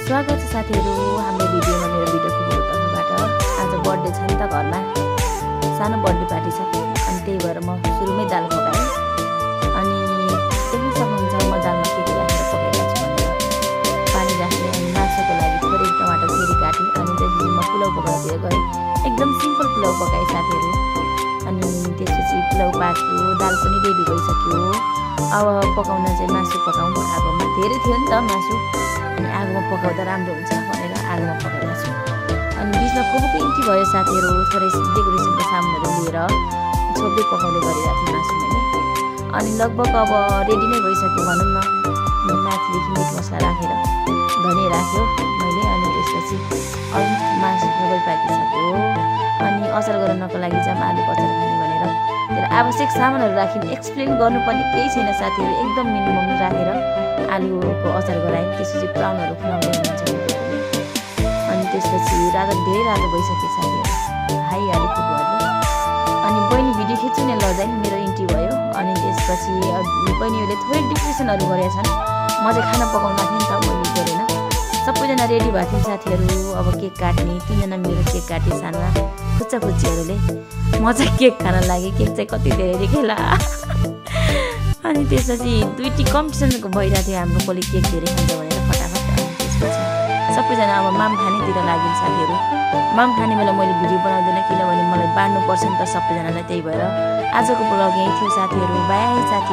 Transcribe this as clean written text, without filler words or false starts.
स्वागत छ साथीहरु हाम्रो भिडियोमा। मेरो भिडियोको तर्फबाट आज बर्थडे छ नि त, घरमा सानो बर्थडे पार्टी छ। अनि त्यही भएर म सुरुमै दाल पकाएँ। अनि देख्न सक्नुहुन्छ म दालमा के राखेर पकाइरहेको छु भनेर। पानी राख्ने अनि मासुको लागि थोरै टमाटर फेरि काटेँ। अनि त्यसपछि म पुलाउ पकाउनतिर गएँ। एकदम सिम्पल पुलाउ पकाएँ साथीहरु। अनि त्यसपछि पुलाउ पाक्यो, दाल पनि रेडी भइसक्यो। अब पकाउन चाहिँ मासु पकाउँ आगोमा। धेरै थियो नि त मासु, अनि आगोमा पकाउँदा राम्रो हुन्छ भनेर आगोमा पकाइरहेको छु। अनि बिचमा खोपको इन्ट्री भयो साथीहरु। थोरै डेकोरेसनको सामानहरू लिएर छोप्दै पकाउँदै गरिरहेको थिएँ मासु मैले। अनि लगभग अब रेडी नै भइसक्यो भनौँ न। माथिदेखि मिट मसला राखेर धनिया राख्यो मैले। अनि त्यसपछि अलमोस्ट मासु सबै पाकिसक्यो। अनि अचार गराउनको लागि चाहिँ आलुको अचार खाने भनेर त्यसलाई आवश्यक सामानहरू राखिन एक्सप्लेन गर्नुपर्ने केही छैन साथीहरु। एकदम मिनिमम राखेर आलुको अचार गराएँ। त्यसपछि प्राउनहरू खुवाउँदै हुनुहुन्छ। अनि त्यसपछि धेरै रातो भइसक्यो साथीहरु, खाइहाल्यो फुटबलले। अनि बहिनी भिडियो खिच्नु नै लजाइ मेरो इन्ट्री भयो। अनि त्यसपछि बहिनीहरूले थोरै डिस्कसनहरू गरेका छन्। म चाहिँ खाना पकाउन थिएँ नि त, मैले गरेन। सबैजना रेडी भएको थियो साथीहरु। अब केक काट्ने 3 जना मिलेर केक काटे साना खुच्चाखुच्चीहरूले। म चाहिँ केक खान लागे। केक चाहिँ कति धेरै खेला। अनि त्यसपछि दुईटी कम्पिटिसनको भइरहेको थियो हाम्रो, कसले केक धेरै खान्छ भनेर फटाफट। अनि त्यसपछि सबैजना अब माम खानेतिर लाग्यो साथीहरु। माम खाने बेला मैले भिडियो बनाउँदैन किनभने मलाई बाँड्नु पर्छ नि त सबैजनालाई। त्यही भएर आजको ब्लग यही थियो साथीहरु। बाइ साथी।